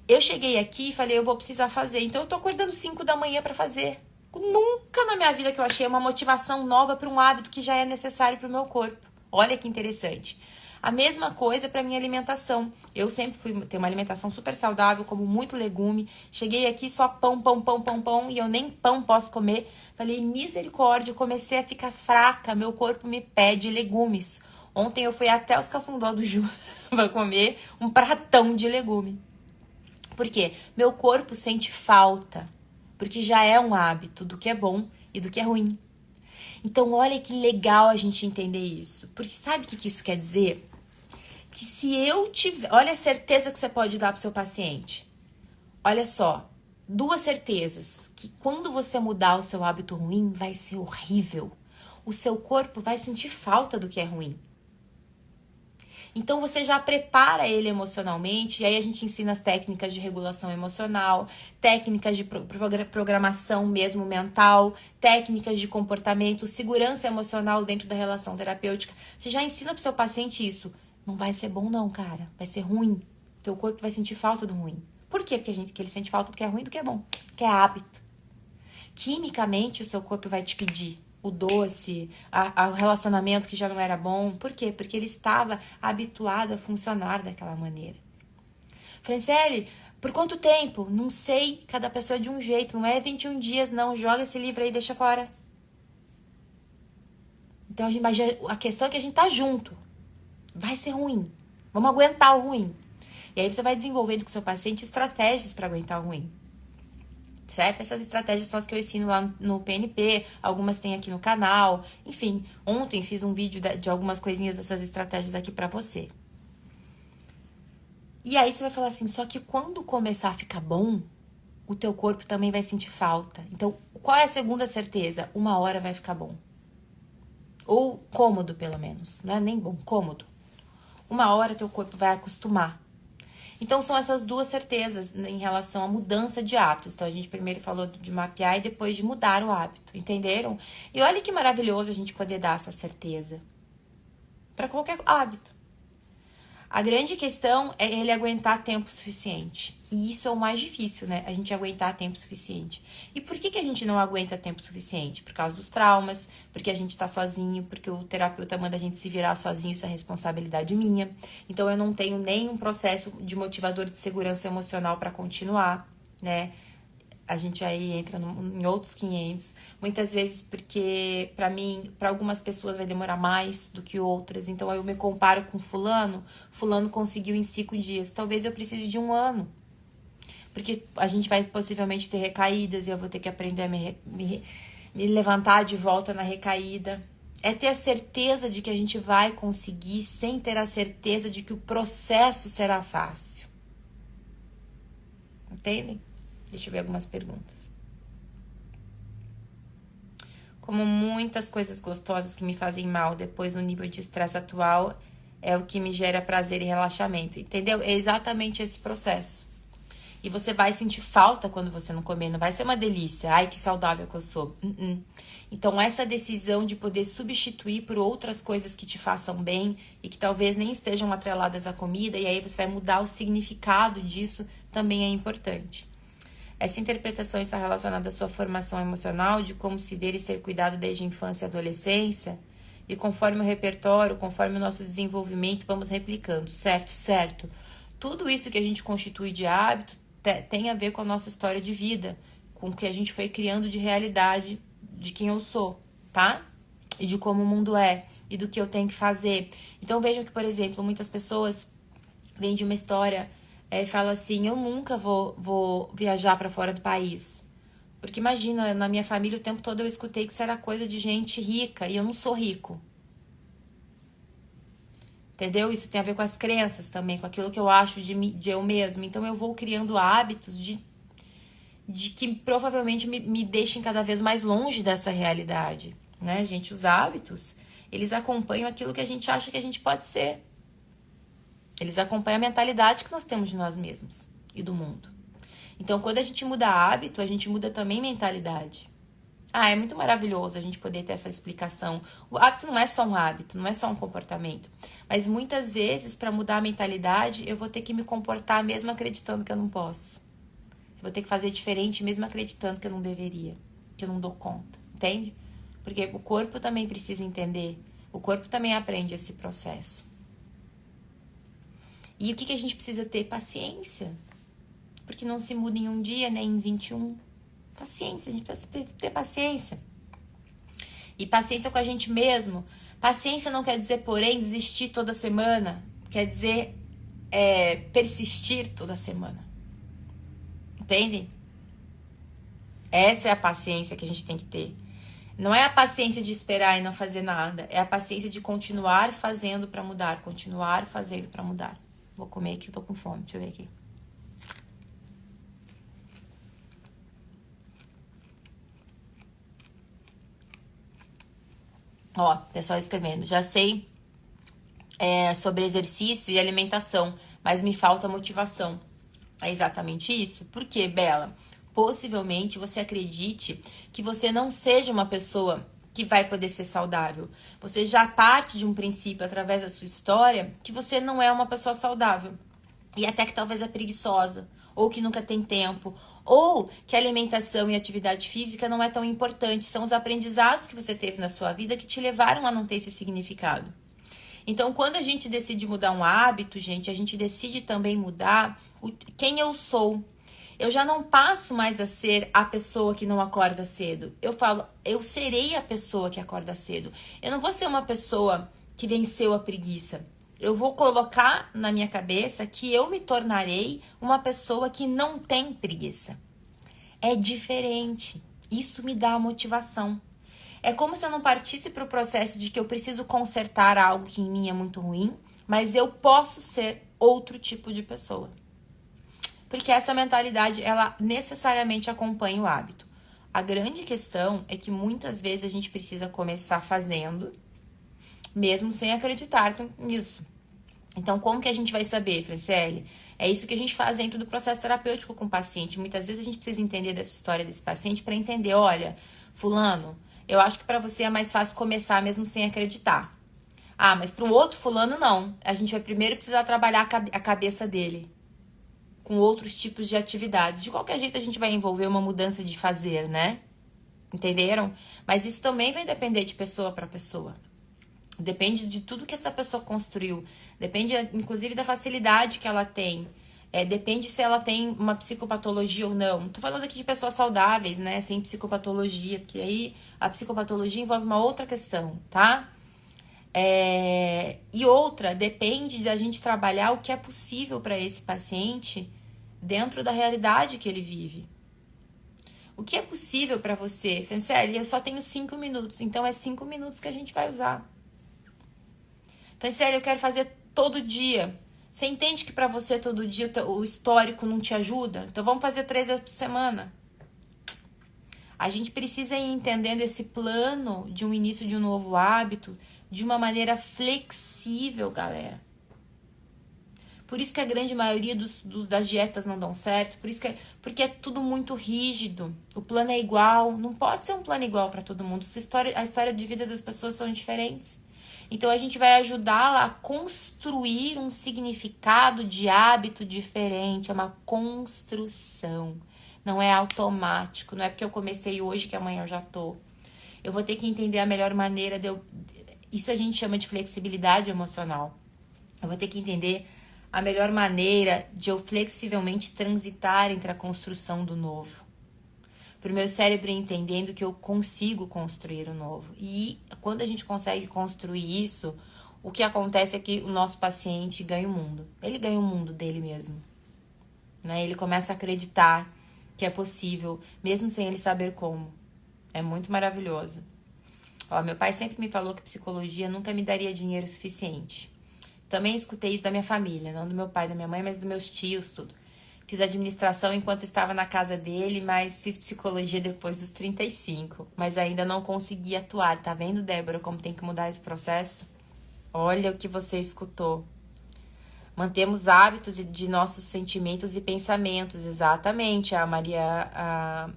Eu cheguei aqui e falei, eu vou precisar fazer. Então, eu tô acordando 5 da manhã para fazer. Nunca na minha vida que eu achei uma motivação nova para um hábito que já é necessário para o meu corpo. Olha que interessante. A mesma coisa para minha alimentação. Eu sempre fui ter uma alimentação super saudável, como muito legume. Cheguei aqui só pão, pão, pão, pão, pão, e eu nem pão posso comer. Falei, misericórdia, eu comecei a ficar fraca, meu corpo me pede legumes. Ontem eu fui até os Cafundó do Ju para comer um pratão de legume. Por quê? Meu corpo sente falta, porque já é um hábito do que é bom e do que é ruim. Então, olha que legal a gente entender isso. Porque sabe o que isso quer dizer? Que se eu tiver... Olha a certeza que você pode dar pro seu paciente. Olha só, 2 certezas. Que quando você mudar o seu hábito ruim, vai ser horrível. O seu corpo vai sentir falta do que é ruim. Então, você já prepara ele emocionalmente, e aí a gente ensina as técnicas de regulação emocional, técnicas de programação mesmo mental, técnicas de comportamento, segurança emocional dentro da relação terapêutica. Você já ensina pro seu paciente isso. Não vai ser bom não, cara. Vai ser ruim. Teu corpo vai sentir falta do ruim. Por quê? Porque ele sente falta do que é ruim e do que é bom. Que é hábito. Quimicamente, o seu corpo vai te pedir o doce, o relacionamento que já não era bom. Por quê? Porque ele estava habituado a funcionar daquela maneira. Franciele, por quanto tempo? Não sei, cada pessoa é de um jeito. Não é 21 dias, não. Joga esse livro aí e deixa fora. Então, mas a questão é que a gente tá junto. Vai ser ruim. Vamos aguentar o ruim. E aí você vai desenvolvendo com o seu paciente estratégias para aguentar o ruim. Certo? Essas estratégias são as que eu ensino lá no PNP, algumas tem aqui no canal. Enfim, ontem fiz um vídeo de algumas coisinhas dessas estratégias aqui pra você. E aí você vai falar assim, só que quando começar a ficar bom, o teu corpo também vai sentir falta. Então, qual é a segunda certeza? 1 hora vai ficar bom. Ou cômodo, pelo menos. Não é nem bom, cômodo. 1 hora teu corpo vai acostumar. Então, são essas 2 certezas em relação à mudança de hábitos. Então, a gente primeiro falou de mapear e depois de mudar o hábito, entenderam? E olha que maravilhoso a gente poder dar essa certeza para qualquer hábito. A grande questão é ele aguentar tempo suficiente. E isso é o mais difícil, né? A gente aguentar tempo suficiente. E por que a gente não aguenta tempo suficiente? Por causa dos traumas, porque a gente tá sozinho, porque o terapeuta manda a gente se virar sozinho, isso é responsabilidade minha. Então, eu não tenho nenhum processo de motivador de segurança emocional para continuar, né? A gente aí entra em outros 500. Muitas vezes porque, pra mim, pra algumas pessoas vai demorar mais do que outras. Então, eu me comparo com fulano. Fulano conseguiu em 5 dias. Talvez eu precise de 1 ano. Porque a gente vai possivelmente ter recaídas e eu vou ter que aprender a me levantar de volta na recaída. É ter a certeza de que a gente vai conseguir sem ter a certeza de que o processo será fácil. Entendem? Deixa eu ver algumas perguntas. Como muitas coisas gostosas que me fazem mal depois no nível de estresse atual é o que me gera prazer e relaxamento, entendeu? É exatamente esse processo. E você vai sentir falta quando você não comer, não vai ser uma delícia. Ai, que saudável que eu sou. Então, essa decisão de poder substituir por outras coisas que te façam bem e que talvez nem estejam atreladas à comida, e aí você vai mudar o significado disso, também é importante. Essa interpretação está relacionada à sua formação emocional, de como se ver e ser cuidado desde a infância e adolescência, e conforme o repertório, conforme o nosso desenvolvimento, vamos replicando, certo? Certo. Tudo isso que a gente constitui de hábito tem a ver com a nossa história de vida, com o que a gente foi criando de realidade de quem eu sou, tá? E de como o mundo é, e do que eu tenho que fazer. Então vejam que, por exemplo, muitas pessoas vêm de uma história e falam assim, eu nunca vou viajar para fora do país. Porque imagina, na minha família o tempo todo eu escutei que isso era coisa de gente rica, e eu não sou rico. Entendeu? Isso tem a ver com as crenças também, com aquilo que eu acho de eu mesma. Então eu vou criando hábitos de que provavelmente me deixem cada vez mais longe dessa realidade, né, gente? Os hábitos, eles acompanham aquilo que a gente acha que a gente pode ser. Eles acompanham a mentalidade que nós temos de nós mesmos e do mundo. Então, quando a gente muda hábito, a gente muda também mentalidade. Ah, é muito maravilhoso a gente poder ter essa explicação. O hábito não é só um hábito, não é só um comportamento. Mas muitas vezes, para mudar a mentalidade, eu vou ter que me comportar mesmo acreditando que eu não posso. Eu vou ter que fazer diferente mesmo acreditando que eu não deveria, que eu não dou conta, entende? Porque o corpo também precisa entender. O corpo também aprende esse processo. E o que a gente precisa ter? Paciência. Porque não se muda em um dia, nem em 21. Paciência, a gente precisa ter paciência. E paciência com a gente mesmo. Paciência não quer dizer, porém, desistir toda semana. Quer dizer persistir toda semana. Entende? Essa é a paciência que a gente tem que ter. Não é a paciência de esperar e não fazer nada. É a paciência de continuar fazendo para mudar. Continuar fazendo para mudar. Vou comer aqui, eu tô com fome. Deixa eu ver aqui. Ó, pessoal escrevendo. Já sei sobre exercício e alimentação, mas me falta motivação. É exatamente isso. Por quê, Bela? Possivelmente você acredite que você não seja uma pessoa que vai poder ser saudável. Você já parte de um princípio, através da sua história, que você não é uma pessoa saudável. E até que talvez é preguiçosa, ou que nunca tem tempo, ou que a alimentação e atividade física não é tão importante. São os aprendizados que você teve na sua vida que te levaram a não ter esse significado. Então, quando a gente decide mudar um hábito, gente, a gente decide também mudar quem eu sou. Eu já não passo mais a ser a pessoa que não acorda cedo. Eu falo, eu serei a pessoa que acorda cedo. Eu não vou ser uma pessoa que venceu a preguiça. Eu vou colocar na minha cabeça que eu me tornarei uma pessoa que não tem preguiça. É diferente. Isso me dá motivação. É como se eu não partisse para o processo de que eu preciso consertar algo que em mim é muito ruim, mas eu posso ser outro tipo de pessoa. Porque essa mentalidade, ela necessariamente acompanha o hábito. A grande questão é que muitas vezes a gente precisa começar fazendo, mesmo sem acreditar nisso. Então, como que a gente vai saber, Franciele? É isso que a gente faz dentro do processo terapêutico com o paciente. Muitas vezes a gente precisa entender dessa história desse paciente para entender, olha, fulano, eu acho que para você é mais fácil começar mesmo sem acreditar. Ah, mas para o outro fulano não. A gente vai primeiro precisar trabalhar a cabeça dele com outros tipos de atividades. De qualquer jeito a gente vai envolver uma mudança de fazer, né? Entenderam? Mas isso também vai depender de pessoa para pessoa. Depende de tudo que essa pessoa construiu. Depende, inclusive, da facilidade que ela tem. Depende se ela tem uma psicopatologia ou não. Tô falando aqui de pessoas saudáveis, né? Sem psicopatologia, porque aí a psicopatologia envolve uma outra questão, tá? E outra, depende da gente trabalhar o que é possível para esse paciente dentro da realidade que ele vive. O que é possível para você? Franciele, eu só tenho 5 minutos, então é 5 minutos que a gente vai usar. Franciele, eu quero fazer todo dia. Você entende que para você todo dia o histórico não te ajuda? Então vamos fazer 3 vezes por semana. A gente precisa ir entendendo esse plano de um início de um novo hábito de uma maneira flexível, galera. Por isso que a grande maioria das dietas não dão certo, porque é tudo muito rígido. O plano é igual, não pode ser um plano igual para todo mundo. A história de vida das pessoas são diferentes. Então a gente vai ajudá-la a construir um significado de hábito diferente, é uma construção. Não é automático, não é porque eu comecei hoje que amanhã eu já tô. Eu vou ter que entender a melhor maneira de eu... Isso a gente chama de flexibilidade emocional. Eu vou ter que entender a melhor maneira de eu flexivelmente transitar entre a construção do novo. Para o meu cérebro entendendo que eu consigo construir o novo. E quando a gente consegue construir isso, o que acontece é que o nosso paciente ganha o mundo. Ele ganha o mundo dele mesmo. Né? Ele começa a acreditar que é possível, mesmo sem ele saber como. É muito maravilhoso. Ó, meu pai sempre me falou que psicologia nunca me daria dinheiro suficiente. também escutei isso da minha família, não do meu pai, da minha mãe, mas dos meus tios, tudo. Fiz administração enquanto estava na casa dele, mas fiz psicologia depois dos 35. Mas ainda não consegui atuar. Tá vendo, Débora, como tem que mudar esse processo? Olha o que você escutou. Mantemos hábitos de nossos sentimentos e pensamentos. Exatamente. A Maria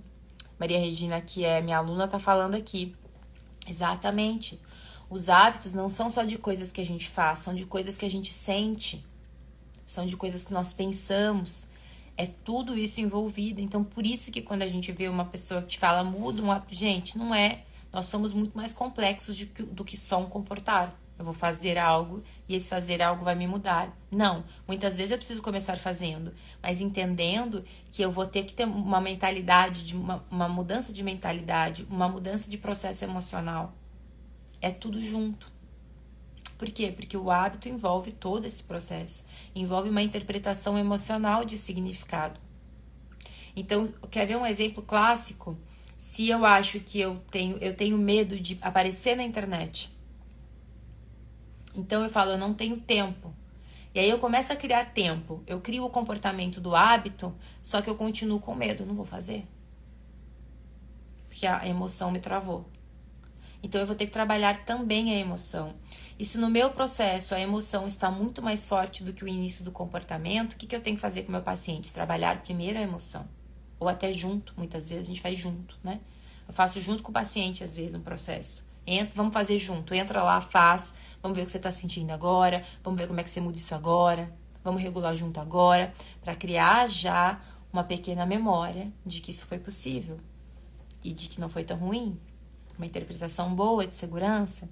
Regina, que é minha aluna, tá falando aqui. Exatamente. Os hábitos não são só de coisas que a gente faz, são de coisas que a gente sente. São de coisas que nós pensamos. É tudo isso envolvido. Então, por isso que quando a gente vê uma pessoa que te fala, muda um hábito. Gente, não é. Nós somos muito mais complexos do que só um comportar. Eu vou fazer algo e esse fazer algo vai me mudar. Não. Muitas vezes eu preciso começar fazendo, mas entendendo que eu vou ter que ter uma mentalidade, uma mudança de mentalidade, uma mudança de processo emocional. É tudo junto. Por quê? Porque o hábito envolve todo esse processo. Envolve uma interpretação emocional de significado. Então, quer ver um exemplo clássico? Se eu acho que eu tenho medo de aparecer na internet. Então, eu falo, eu não tenho tempo. E aí, eu começo a criar tempo. Eu crio o comportamento do hábito, só que eu continuo com medo. Não vou fazer. Porque a emoção me travou. Então, eu vou ter que trabalhar também a emoção. E se no meu processo a emoção está muito mais forte do que o início do comportamento, o que eu tenho que fazer com o meu paciente? Trabalhar primeiro a emoção. Ou até junto, muitas vezes a gente faz junto, né? Eu faço junto com o paciente, às vezes, um processo. Vamos fazer junto. Entra lá, faz. Vamos ver o que você está sentindo agora. Vamos ver como é que você muda isso agora. Vamos regular junto agora. Para criar já uma pequena memória de que isso foi possível. E de que não foi tão ruim. Uma interpretação boa de segurança.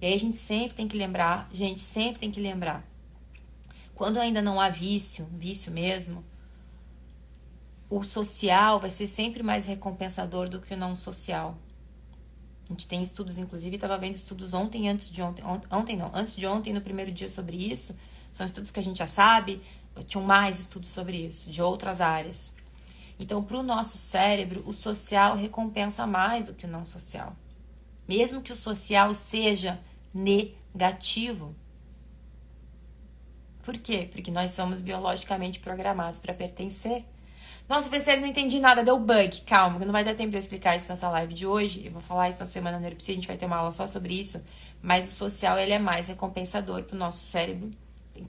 E aí a gente sempre tem que lembrar, quando ainda não há vício mesmo, o social vai ser sempre mais recompensador do que o não social. A gente tem estudos, inclusive, estava vendo estudos antes de ontem, no primeiro dia sobre isso. São estudos que a gente já sabe, tinham mais estudos sobre isso, de outras áreas. Então, para o nosso cérebro, o social recompensa mais do que o não social. Mesmo que o social seja negativo. Por quê? Porque nós somos biologicamente programados para pertencer. Nossa, professor, não entendi nada, deu bug. Calma, que não vai dar tempo de eu explicar isso nessa live de hoje. Eu vou falar isso na semana neuropsia, a gente vai ter uma aula só sobre isso. Mas o social, ele é mais recompensador para o nosso cérebro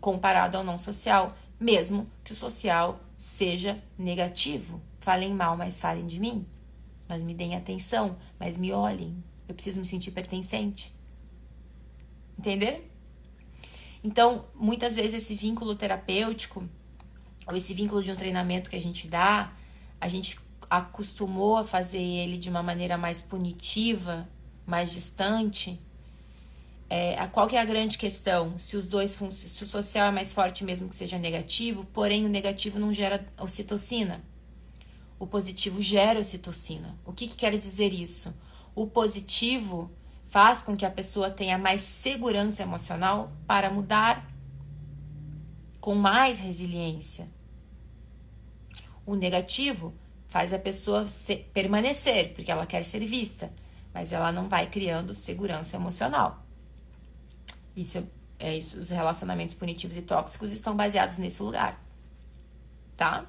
comparado ao não social. Mesmo que o social seja negativo. Falem mal, mas falem de mim. Mas me deem atenção, mas me olhem. Eu preciso me sentir pertencente. Entender? Então, muitas vezes esse vínculo terapêutico, ou esse vínculo de um treinamento que a gente dá, a gente acostumou a fazer ele de uma maneira mais punitiva, mais distante. Qual que é a grande questão? Se o social é mais forte mesmo que seja negativo, porém o negativo não gera ocitocina. O positivo gera ocitocina. O que quer dizer isso? O positivo faz com que a pessoa tenha mais segurança emocional para mudar com mais resiliência. O negativo faz a pessoa permanecer, porque ela quer ser vista, mas ela não vai criando segurança emocional. Isso, os relacionamentos punitivos e tóxicos estão baseados nesse lugar, tá?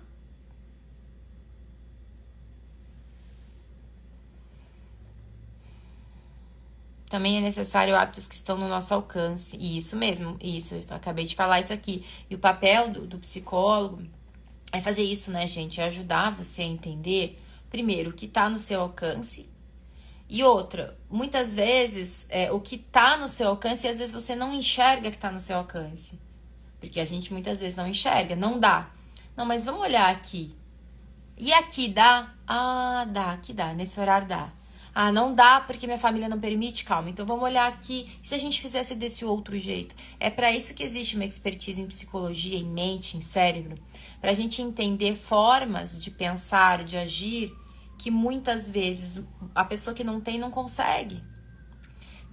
Também é necessário hábitos que estão no nosso alcance. E isso mesmo, eu acabei de falar isso aqui. E o papel do psicólogo é fazer isso, né, gente? É ajudar você a entender, primeiro, o que tá no seu alcance. E outra, muitas vezes, o que tá no seu alcance, e às vezes você não enxerga que tá no seu alcance. Porque a gente muitas vezes não enxerga, não dá. Não, mas vamos olhar aqui. E aqui dá? Ah, dá, aqui dá, nesse horário dá. Ah, não dá porque minha família não permite? Calma, então vamos olhar aqui. E se a gente fizesse desse outro jeito? É para isso que existe uma expertise em psicologia, em mente, em cérebro. Pra gente entender formas de pensar, de agir, que muitas vezes a pessoa que não tem não consegue.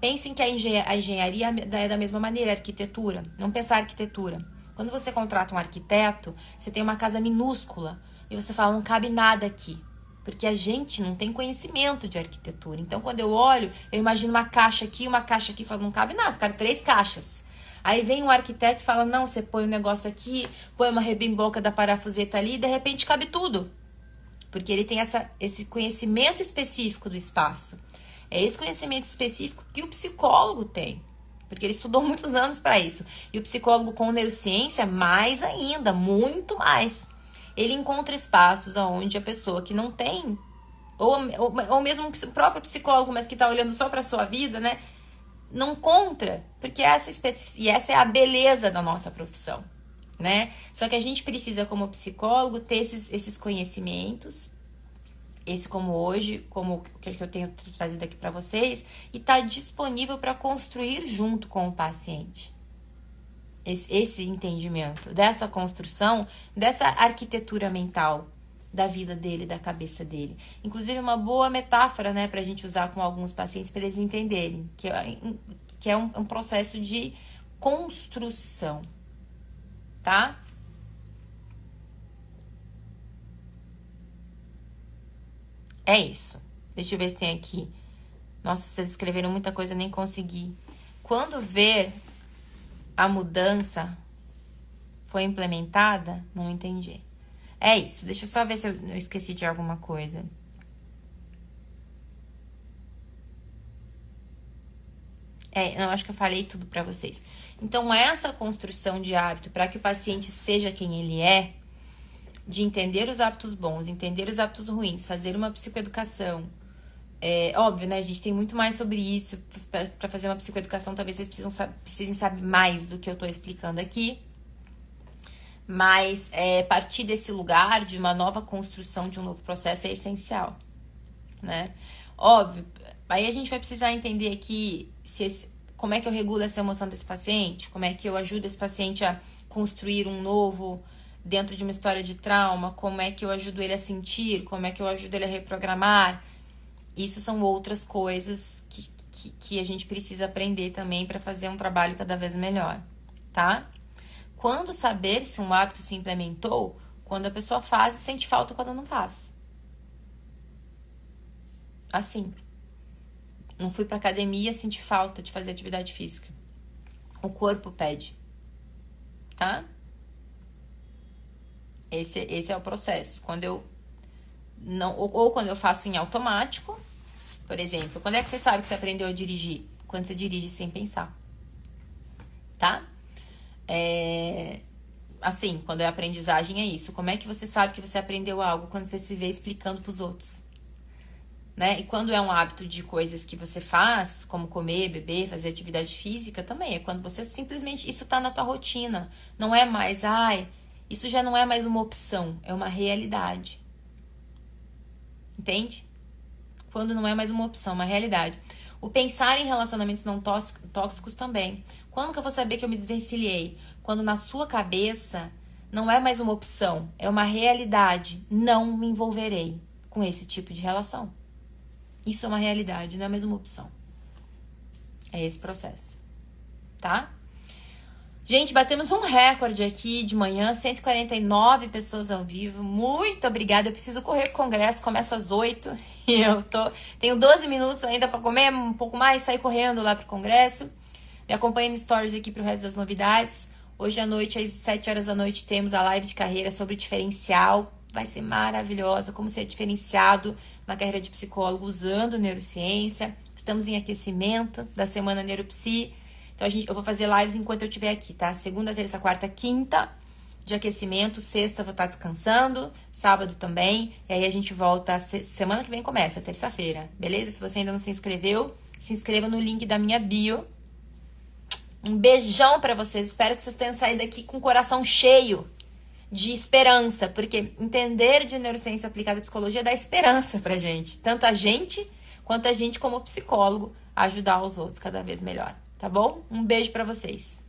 Pensem que a engenharia é da mesma maneira, a arquitetura. Não pensar arquitetura. Quando você contrata um arquiteto, você tem uma casa minúscula e você fala, não cabe nada aqui. Porque a gente não tem conhecimento de arquitetura. Então, quando eu olho, eu imagino uma caixa aqui, falo, não cabe nada, cabe 3 caixas. Aí vem um arquiteto e fala, não, você põe um negócio aqui, põe uma rebimboca da parafuseta ali, e de repente cabe tudo. Porque ele tem esse conhecimento específico do espaço. É esse conhecimento específico que o psicólogo tem. Porque ele estudou muitos anos para isso. E o psicólogo com neurociência, mais ainda, muito mais. Ele encontra espaços onde a pessoa que não tem, ou mesmo o próprio psicólogo, mas que está olhando só para a sua vida, né? Não encontra. Porque e essa é a beleza da nossa profissão, né? Só que a gente precisa, como psicólogo, ter esses conhecimentos, esse como hoje, como o que eu tenho trazido aqui para vocês, e tá disponível para construir junto com o paciente. Esse entendimento, dessa construção, dessa arquitetura mental da vida dele, da cabeça dele. Inclusive, uma boa metáfora, né, pra gente usar com alguns pacientes para eles entenderem, que é um processo de construção, tá? É isso. Deixa eu ver se tem aqui. Nossa, vocês escreveram muita coisa, nem consegui. Quando ver a mudança foi implementada, não entendi. É isso. Deixa eu só ver se eu esqueci de alguma coisa. Não, acho que eu falei tudo pra vocês. Então, essa construção de hábito para que o paciente seja quem ele é, de entender os hábitos bons, entender os hábitos ruins, fazer uma psicoeducação. Óbvio, né? A gente tem muito mais sobre isso. Para fazer uma psicoeducação, talvez vocês precisem saber mais do que eu tô explicando aqui. Mas partir desse lugar de uma nova construção, de um novo processo é essencial, né? Óbvio, aí a gente vai precisar entender aqui como é que eu regulo essa emoção desse paciente, como é que eu ajudo esse paciente a construir um novo dentro de uma história de trauma, como é que eu ajudo ele a sentir, como é que eu ajudo ele a reprogramar. Isso são outras coisas que a gente precisa aprender também para fazer um trabalho cada vez melhor, tá? Quando saber se um hábito se implementou, quando a pessoa faz e sente falta quando não faz. Assim. Não fui pra academia, senti falta de fazer atividade física. O corpo pede, tá? Esse é o processo. Quando eu não, ou quando eu faço em automático, por exemplo, quando é que você sabe que você aprendeu a dirigir? Quando você dirige sem pensar, tá? Assim, quando é aprendizagem é isso. Como é que você sabe que você aprendeu algo? Quando você se vê explicando pros outros, né? E quando é um hábito de coisas que você faz, como comer, beber, fazer atividade física, também é quando você simplesmente, isso tá na tua rotina. Não é mais, isso já não é mais uma opção, é uma realidade. Entende? Quando não é mais uma opção, uma realidade. O pensar em relacionamentos não tóxicos também. Quando que eu vou saber que eu me desvencilhei? Quando na sua cabeça não é mais uma opção, é uma realidade. Não me envolverei com esse tipo de relação. Isso é uma realidade, não é mais uma opção. É esse processo, tá? Gente, batemos um recorde aqui de manhã, 149 pessoas ao vivo. Muito obrigada. Eu preciso correr pro congresso, começa às 8 e tenho 12 minutos ainda para comer, um pouco mais, sair correndo lá pro congresso. Me acompanha no Stories aqui pro resto das novidades. Hoje à noite, às 7 horas da noite, temos a live de carreira sobre diferencial. Vai ser maravilhosa, como ser diferenciado na carreira de psicólogo usando neurociência. Estamos em aquecimento da semana Neuropsi. Então, eu vou fazer lives enquanto eu estiver aqui, tá? Segunda, terça, quarta, quinta de aquecimento. Sexta eu vou estar descansando. Sábado também. E aí a gente volta. Semana que vem começa, terça-feira. Beleza? Se você ainda não se inscreveu, se inscreva no link da minha bio. Um beijão pra vocês. Espero que vocês tenham saído daqui com o coração cheio de esperança. Porque entender de neurociência aplicada à psicologia dá esperança pra gente. Tanto a gente, quanto a gente como psicólogo, ajudar os outros cada vez melhor. Tá bom? Um beijo pra vocês.